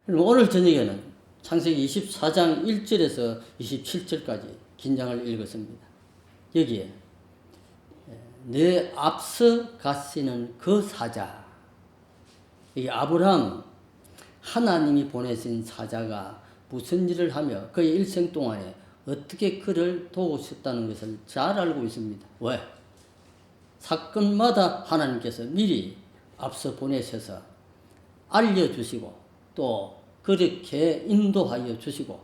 오늘 저녁에는 창세기 24장 1절에서 27절까지 긴장을 읽었습니다. 여기에 내 앞서 가시는 그 사자, 이 아브라함, 하나님이 보내신 사자가 무슨 일을 하며 그의 일생 동안에 어떻게 그를 도우셨다는 것을 잘 알고 있습니다. 왜? 사건마다 하나님께서 미리 앞서 보내셔서 알려주시고 또 그렇게 인도하여 주시고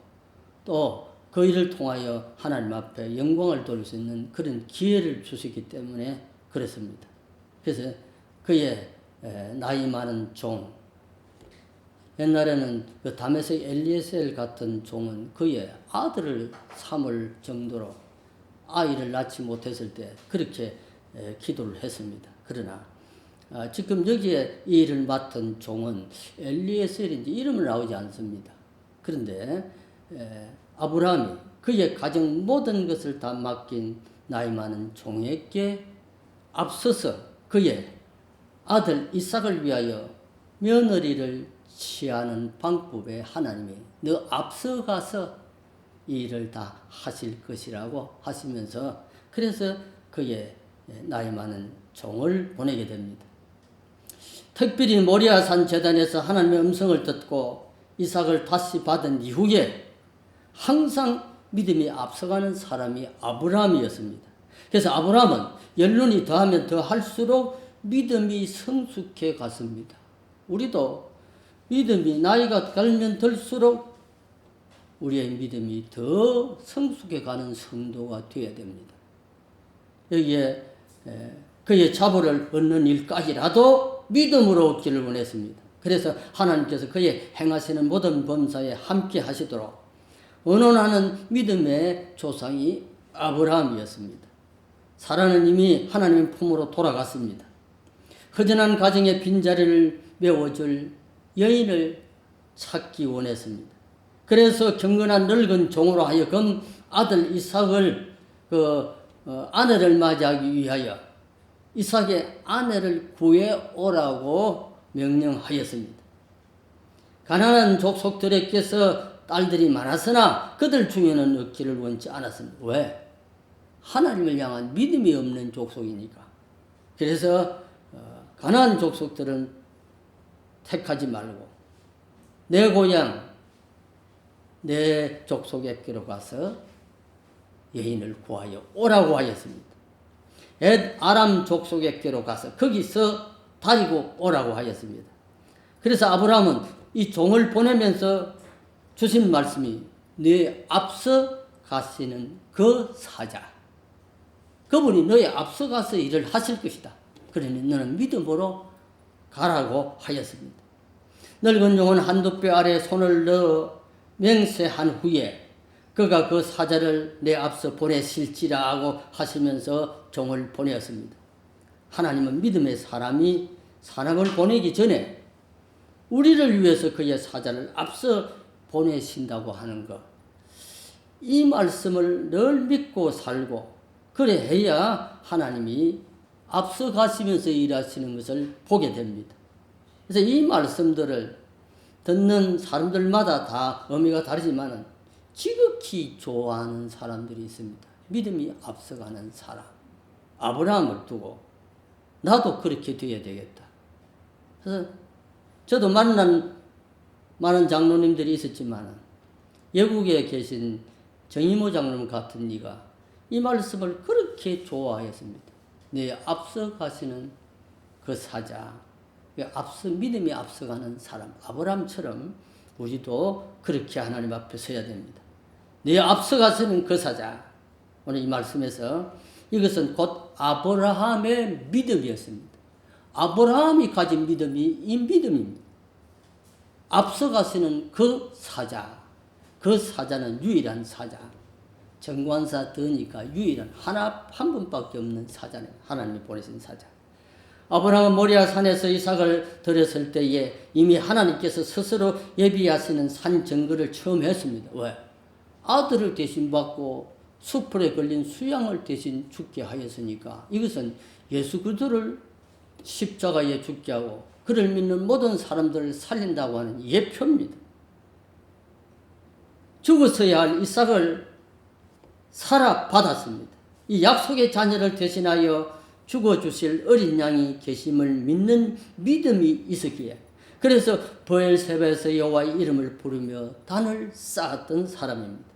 또 그 일을 통하여 하나님 앞에 영광을 돌릴 수 있는 그런 기회를 주시기 때문에 그렇습니다. 그래서 그의 나이 많은 종, 옛날에는 그 다메섹 엘리에셀 같은 종은 그의 아들을 삼을 정도로 아이를 낳지 못했을 때 그렇게 기도를 했습니다. 그러나 지금 여기에 이 일을 맡은 종은 엘리에셀인지 이름은 나오지 않습니다. 그런데 아브라함이 그의 가정 모든 것을 다 맡긴 나이 많은 종에게 앞서서 그의 아들 이삭을 위하여 며느리를 취하는 방법에 하나님이 너 앞서가서 이 일을 다 하실 것이라고 하시면서 그래서 그의 나이 많은 종을 보내게 됩니다. 특별히 모리아산 제단에서 하나님의 음성을 듣고 이삭을 다시 받은 이후에 항상 믿음이 앞서가는 사람이 아브라함이었습니다. 그래서 아브라함은 연륜이 더하면 더할수록 믿음이 성숙해 갔습니다. 우리도 믿음이 나이가 들면 들수록 우리의 믿음이 더 성숙해 가는 성도가 되어야 됩니다. 여기에 그의 자보를 얻는 일까지라도 믿음으로 얻기를 원했습니다. 그래서 하나님께서 그의 행하시는 모든 범사에 함께 하시도록 언원하는 믿음의 조상이 아브라함이었습니다. 사라는 이미 하나님의 품으로 돌아갔습니다. 허전한 가정의 빈자리를 메워줄 여인을 찾기 원했습니다. 그래서 경건한 늙은 종으로 하여금 아들 이삭을 아내를 맞이하기 위하여 이삭의 아내를 구해오라고 명령하였습니다. 가난한 족속들에게서 딸들이 많았으나 그들 중에는 얻기를 원치 않았습니다. 왜? 하나님을 향한 믿음이 없는 족속이니까. 그래서 가난한 족속들은 택하지 말고 내 고향, 내 족속에게로 가서 여인을 구하여 오라고 하였습니다. 아람 족속에게로 가서 거기서 다리고 오라고 하였습니다. 그래서 아브라함은 이 종을 보내면서 주신 말씀이 네 앞서 가시는 그 사자, 그분이 너의 앞서 가서 일을 하실 것이다. 그러니 너는 믿음으로 가라고 하였습니다. 늙은 종은 한두 뼈 아래 손을 넣어 맹세한 후에 그가 그 사자를 내 앞서 보내실지라 하고 하시면서 종을 보내었습니다. 하나님은 믿음의 사람이 사람을 보내기 전에 우리를 위해서 그의 사자를 앞서 보내신다고 하는 것. 이 말씀을 늘 믿고 살고 그래 해야 하나님이 앞서 가시면서 일하시는 것을 보게 됩니다. 그래서 이 말씀들을 듣는 사람들마다 다 의미가 다르지만 지극히 좋아하는 사람들이 있습니다. 믿음이 앞서가는 사람. 아브라함을 두고 나도 그렇게 되어야 되겠다. 그래서 저도 만난 많은 장로님들이 있었지만 외국에 계신 정이모 장로님 같은 이가 이 말씀을 그렇게 좋아했습니다. 내 앞서 가시는 그 사자, 앞서 믿음이 앞서가는 사람, 아브라함처럼 우리도 그렇게 하나님 앞에 서야 됩니다. 내 앞서 가시는 그 사자. 오늘 이 말씀에서 이것은 곧 아브라함의 믿음이었습니다. 아브라함이 가진 믿음이 이 믿음입니다. 앞서 가시는 그 사자, 그 사자는 유일한 사자. 정관사 더니까 유일한 한 분밖에 없는 사자는 하나님이 보내신 사자. 아브라함은 모리아 산에서 이삭을 드렸을 때에 이미 하나님께서 스스로 예비하시는 산 증거를 처음 했습니다. 왜? 아들을 대신 받고 수풀에 걸린 수양을 대신 죽게 하였으니까 이것은 예수 그리스도를 십자가에 죽게 하고 그를 믿는 모든 사람들을 살린다고 하는 예표입니다. 죽었어야 할 이삭을 살아 받았습니다. 이 약속의 자녀를 대신하여 죽어주실 어린 양이 계심을 믿는 믿음이 있었기에, 그래서 브엘세바에서 여호와의 이름을 부르며 단을 쌓았던 사람입니다.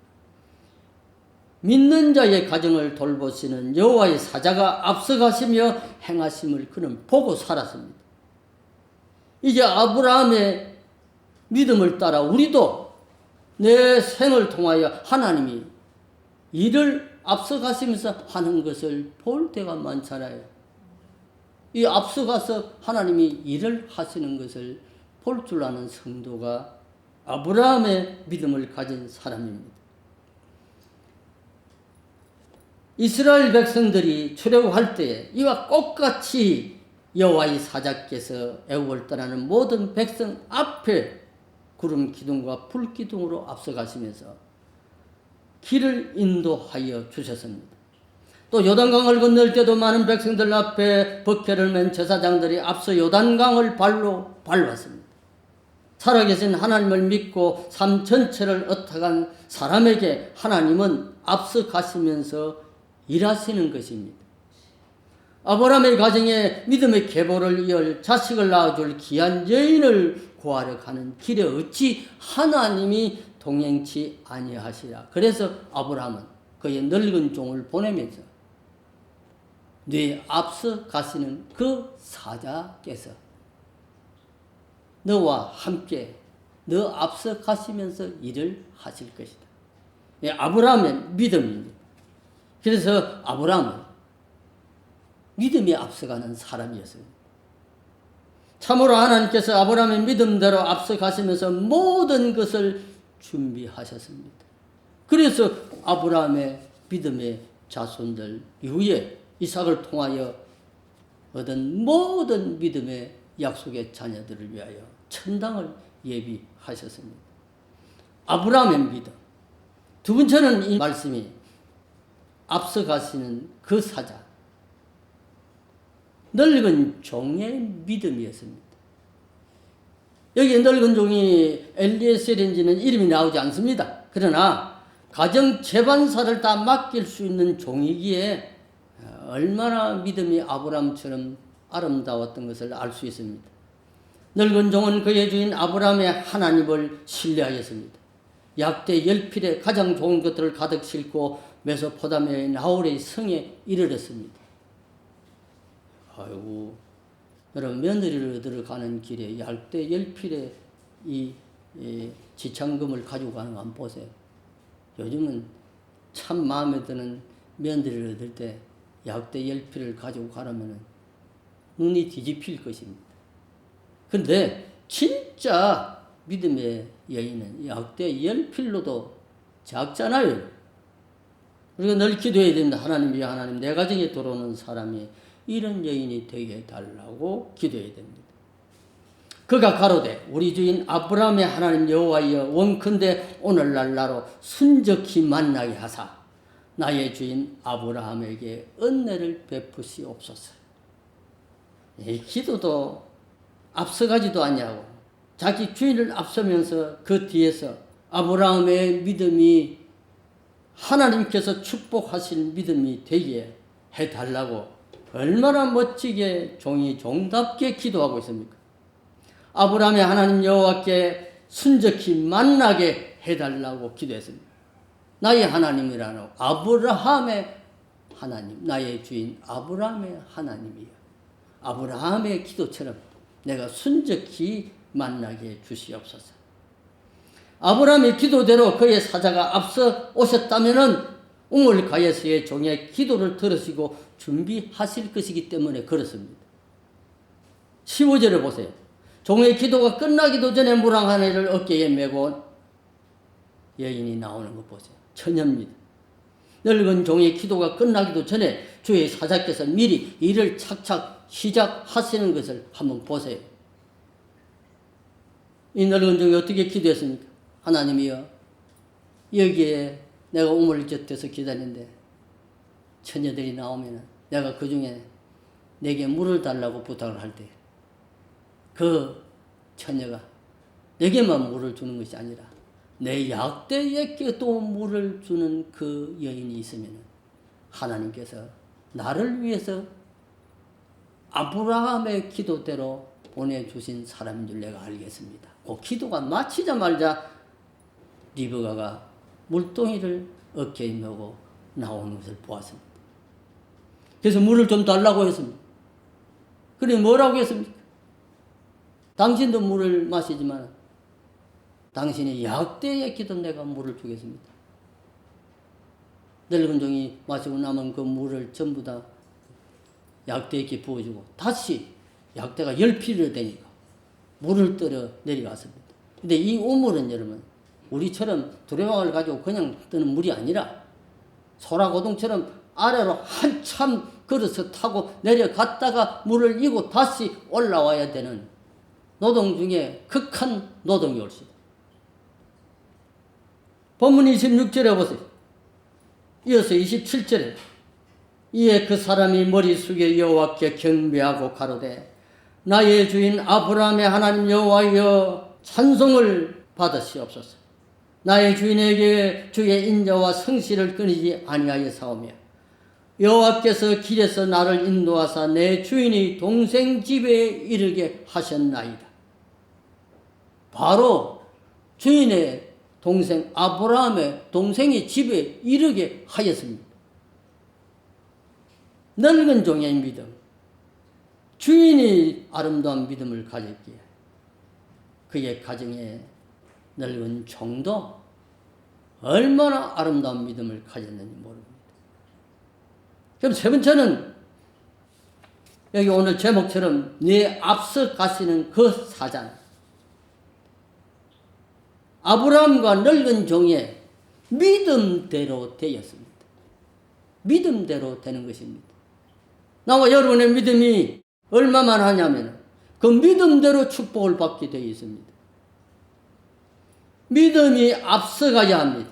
믿는 자의 가정을 돌보시는 여호와의 사자가 앞서가시며 행하심을 그는 보고 살았습니다. 이제 아브라함의 믿음을 따라 우리도 내 생을 통하여 하나님이 일을 앞서가시면서 하는 것을 볼 때가 많잖아요. 이 앞서가서 하나님이 일을 하시는 것을 볼 줄 아는 성도가 아브라함의 믿음을 가진 사람입니다. 이스라엘 백성들이 출애굽할 때에 이와 똑같이 여호와의 사자께서 애굽을 떠나는 모든 백성 앞에 구름 기둥과 불 기둥으로 앞서가시면서 길을 인도하여 주셨습니다. 또 요단강을 건널 때도 많은 백성들 앞에 버케를 맨 제사장들이 앞서 요단강을 발로 밟았습니다. 살아계신 하나님을 믿고 삶 전체를 어떡한 사람에게 하나님은 앞서 가시면서 일하시는 것입니다. 아브라함의 가정에 믿음의 계보를 이을 자식을 낳아줄 귀한 여인을 구하려 가는 길에 어찌 하나님이 동행치 아니하시라. 그래서 아브라함은 그의 늙은 종을 보내면서 네 앞서 가시는 그 사자께서 너와 함께 너 앞서 가시면서 일을 하실 것이다. 예, 아브라함의 믿음입니다. 그래서 아브라함은 믿음이 앞서가는 사람이었습니다. 참으로 하나님께서 아브라함의 믿음대로 앞서 가시면서 모든 것을 준비하셨습니다. 그래서 아브라함의 믿음의 자손들 이후에 이삭을 통하여 얻은 모든 믿음의 약속의 자녀들을 위하여 천당을 예비하셨습니다. 아브라함의 믿음. 두 번째는 이 말씀이 앞서 가시는 그 사자, 늙은 종의 믿음이었습니다. 여기 늙은 종이 엘리에셀인지는 이름이 나오지 않습니다. 그러나 가정 재반사를 다 맡길 수 있는 종이기에 얼마나 믿음이 아브라함처럼 아름다웠던 것을 알 수 있습니다. 늙은 종은 그의 주인 아브라함의 하나님을 신뢰하였습니다. 약대 10필에 가장 좋은 것들을 가득 싣고 메소포타미아의 나홀의 성에 이르렀습니다. 아이고, 여러분 며느리를 얻으러 가는 길에 약대 10필에 이 지창금을 가지고 가는 거 한번 보세요. 요즘은 참 마음에 드는 며느리를 얻을 때 약대 10필을 가지고 가려면 눈이 뒤집힐 것입니다. 그런데 진짜 믿음의 여인은 약대 10필로도 작잖아요. 우리가 늘 기도해야 됩니다. 하나님이 하나님 내 가정에 들어오는 사람이 이런 여인이 되게 해달라고 기도해야 됩니다. 그가 가로되 우리 주인 아브라함의 하나님 여호와여 원컨대 오늘날 나로 순적히 만나게 하사 나의 주인 아브라함에게 은혜를 베푸시옵소서. 이 기도도 앞서가지도 아니하고 자기 주인을 앞서면서 그 뒤에서 아브라함의 믿음이 하나님께서 축복하실 믿음이 되게 해달라고 얼마나 멋지게 종이 종답게 기도하고 있습니까? 아브라함의 하나님 여호와께 순적히 만나게 해달라고 기도했습니다. 나의 하나님이라는 아브라함의 하나님, 나의 주인 아브라함의 하나님이여. 아브라함의 기도처럼 내가 순적히 만나게 주시옵소서. 아브라함의 기도대로 그의 사자가 앞서 오셨다면은 우물가에서의 종의 기도를 들으시고 준비하실 것이기 때문에 그렇습니다. 15절을 보세요. 종의 기도가 끝나기도 전에 물왕 한 해를 어깨에 메고 여인이 나오는 것 보세요. 처녀입니다. 늙은 종의 기도가 끝나기도 전에 주의 사자께서 미리 일을 착착 시작하시는 것을 한번 보세요. 이 늙은 종이 어떻게 기도했습니까? 하나님이여, 여기에 내가 우물 곁에서 기다리는데 처녀들이 나오면 내가 그 중에 내게 물을 달라고 부탁을 할 때 그 처녀가 내게만 물을 주는 것이 아니라 내 약대에게도 물을 주는 그 여인이 있으면 하나님께서 나를 위해서 아브라함의 기도대로 보내주신 사람인 줄 내가 알겠습니다. 그 기도가 마치자마자 리브가가 물동이를 어깨에 메고 나오는 것을 보았습니다. 그래서 물을 좀 달라고 했습니다. 그래 뭐라고 했습니까? 당신도 물을 마시지만 당신이 약대에 기도 내가 물을 주겠습니다. 늙은 종이 마시고 남은 그 물을 전부 다 약대에게 부어주고 다시 약대가 열필이 되니까 물을 떨어 내려갔습니다. 근데 이 우물은 여러분 우리처럼 두레방을 가지고 그냥 뜨는 물이 아니라 소라고동처럼 아래로 한참 걸어서 타고 내려갔다가 물을 이고 다시 올라와야 되는 노동 중에 극한 노동이 옳습니다. 본문 26절에 보세요. 이어서 27절에 이에 그 사람이 머리 숙여 여호와께 경배하고 가로되 나의 주인 아브라함의 하나님 여호와여 찬송을 받으시옵소서. 나의 주인에게 주의 인자와 성실을 끊이지 아니하였사오며 여호와께서 길에서 나를 인도하사 내 주인이 동생 집에 이르게 하셨나이다. 바로 주인의 동생 아브라함의 동생이 집에 이르게 하였습니다. 늙은 종의 믿음, 주인이 아름다운 믿음을 가졌기에 그의 가정에 늙은 종도 얼마나 아름다운 믿음을 가졌는지 모릅니다. 그럼 세 번째는 여기 오늘 제목처럼 내 앞서 가시는 그 사장, 아브라함과 늙은 종의 믿음대로 되었습니다. 믿음대로 되는 것입니다. 나와 여러분의 믿음이 얼마만 하냐면 그 믿음대로 축복을 받게 되어 있습니다. 믿음이 앞서가야 합니다.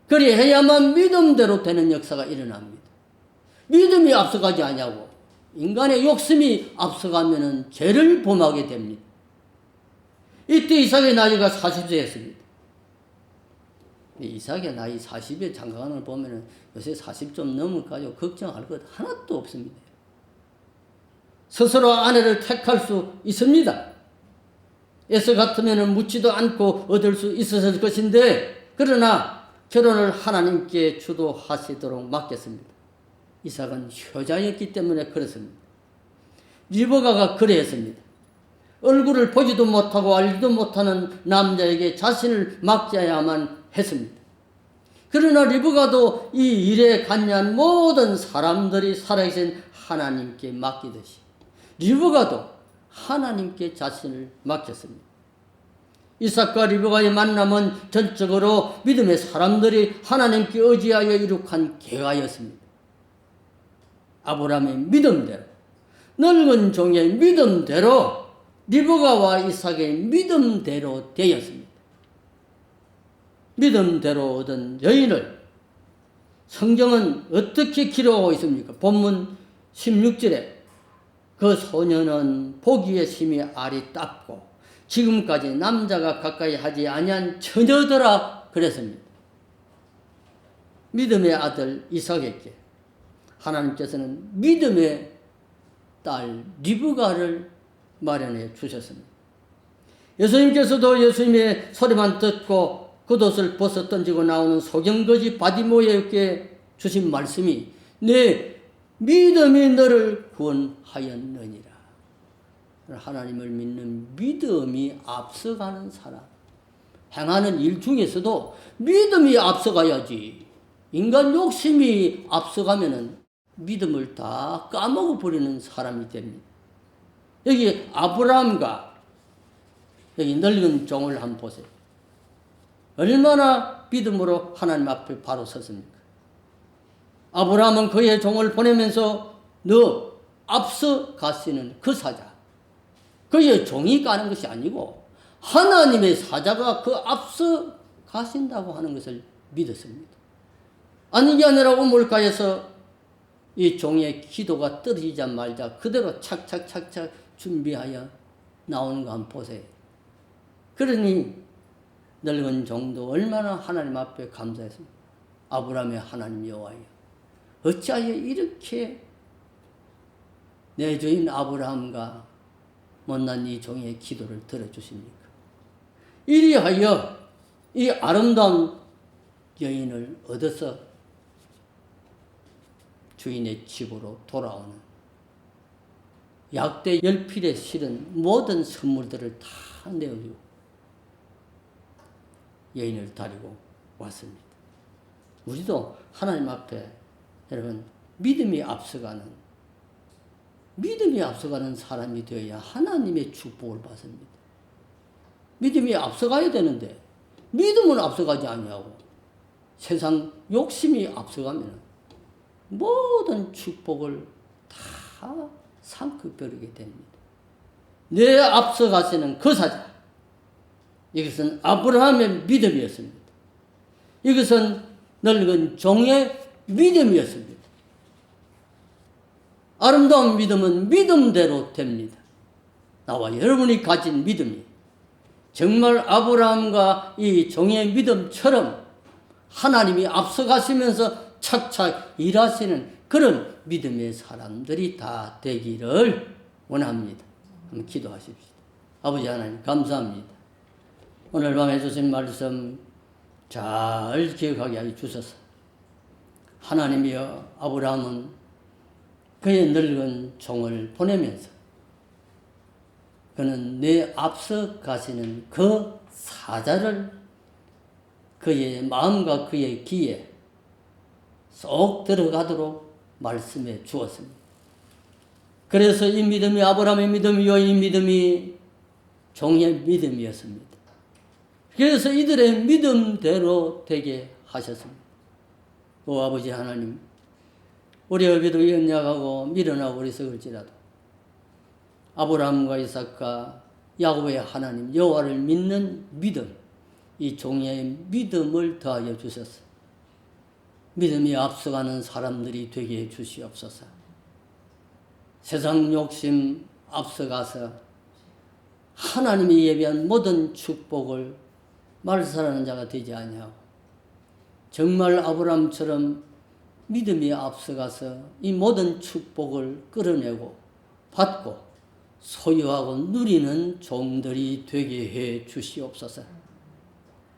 그리해야만 믿음대로 되는 역사가 일어납니다. 믿음이 앞서가지 않냐고 인간의 욕심이 앞서가면 죄를 범하게 됩니다. 이때 이삭의 나이가 40세였습니다. 이삭의 나이 40에 장가가는 걸 보면 요새 40 좀 넘을까요? 걱정할 것 하나도 없습니다. 스스로 아내를 택할 수 있습니다. 에서 같으면 묻지도 않고 얻을 수 있었을 것인데 그러나 결혼을 하나님께 주도하시도록 맡겼습니다. 이삭은 효자였기 때문에 그렇습니다. 리브가가 그래했습니다. 얼굴을 보지도 못하고 알지도 못하는 남자에게 자신을 맡겨야만 했습니다. 그러나 리브가도 이 일에 관여한 모든 사람들이 살아계신 하나님께 맡기듯이 리브가도 하나님께 자신을 맡겼습니다. 이삭과 리브가의 만남은 전적으로 믿음의 사람들이 하나님께 의지하여 이룩한 계가였습니다. 아브라함의 믿음대로, 늙은 종의 믿음대로, 리브가와 이삭의 믿음대로 되었습니다. 믿음대로 얻은 여인을 성경은 어떻게 기록하고 있습니까? 본문 16절에 그 소녀는 보기에 심히 알이 땄고 지금까지 남자가 가까이 하지 아니한 처녀더라 그랬습니다. 믿음의 아들 이삭에게 하나님께서는 믿음의 딸 리브가를 마련해 주셨습니다. 예수님께서도 예수님의 소리만 듣고 겉옷을 벗어 던지고 나오는 소경거지 바디모에게 주신 말씀이 내 믿음이 너를 구원하였느니라. 하나님을 믿는 믿음이 앞서가는 사람, 행하는 일 중에서도 믿음이 앞서가야지. 인간 욕심이 앞서가면은 믿음을 다 까먹어 버리는 사람이 됩니다. 여기 아브라함과 여기 늙은 종을 한번 보세요. 얼마나 믿음으로 하나님 앞에 바로 섰습니까? 아브라함은 그의 종을 보내면서 너 앞서 가시는 그 사자, 그의 종이 가는 것이 아니고 하나님의 사자가 그 앞서 가신다고 하는 것을 믿었습니다. 아니 게 아니라 우물가에서 이 종의 기도가 떨어지자마자 그대로 착착착착 준비하여 나오는 거 한번 보세요. 그러니 늙은 종도 얼마나 하나님 앞에 감사했습니까? 아브라함의 하나님 여호와여, 어찌하여 이렇게 내 주인 아브라함과 못난 이 종의 기도를 들어주십니까? 이리하여 이 아름다운 여인을 얻어서 주인의 집으로 돌아오는 약대 열필에 실은 모든 선물들을 다 내어주고 여인을 데리고 왔습니다. 우리도 하나님 앞에 여러분 믿음이 앞서가는 사람이 되어야 하나님의 축복을 받습니다. 믿음이 앞서가야 되는데 믿음은 앞서가지 않냐고 세상 욕심이 앞서가면 모든 축복을 다 상급버리게 됩니다. 내 앞서가시는 그 사자, 이것은 아브라함의 믿음이었습니다. 이것은 늙은 종의 믿음이었습니다. 아름다운 믿음은 믿음대로 됩니다. 나와 여러분이 가진 믿음이 정말 아브라함과 이 종의 믿음처럼 하나님이 앞서가시면서 착착 일하시는 그런 믿음의 사람들이 다 되기를 원합니다. 한번 기도하십시다. 아버지 하나님 감사합니다. 오늘 밤에 주신 말씀 잘 기억하게 하여 주소서. 하나님이여, 아브라함은 그의 늙은 종을 보내면서 그는 내 앞서 가시는 그 사자를 그의 마음과 그의 귀에 쏙 들어가도록 말씀해 주었습니다. 그래서 이 믿음이 아브라함의 믿음이요, 이 믿음이 종의 믿음이었습니다. 그래서 이들의 믿음대로 되게 하셨습니다. 오 아버지 하나님, 우리 어비도 연약하고 미련하고 어리석을지라도 아브라함과 이삭과 야곱의 하나님 여호와를 믿는 믿음, 이 종의 믿음을 더하여 주셨어. 믿음이 앞서가는 사람들이 되게 해 주시옵소서. 세상 욕심 앞서가서 하나님이 예비한 모든 축복을 말살하는 자가 되지 아니하고 정말 아브라함처럼 믿음이 앞서가서 이 모든 축복을 끌어내고 받고 소유하고 누리는 종들이 되게 해 주시옵소서.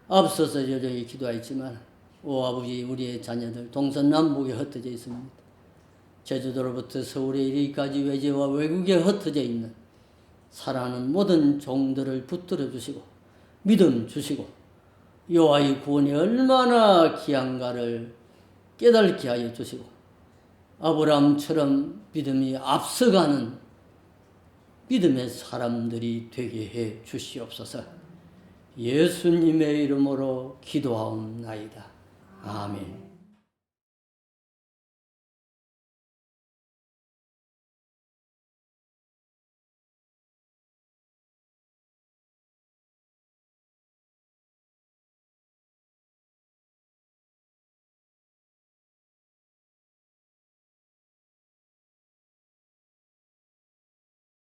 앞서서 여전히 기도하였지만 오 아버지, 우리의 자녀들 동서남북에 흩어져 있습니다. 제주도로부터 서울에 이르기까지 외지와 외국에 흩어져 있는 사랑하는 모든 종들을 붙들어 주시고 믿음 주시고 여호와의 구원이 얼마나 귀한가를 깨닫게 하여 주시고 아브라함처럼 믿음이 앞서가는 믿음의 사람들이 되게 해 주시옵소서. 예수님의 이름으로 기도하옵나이다. 아멘.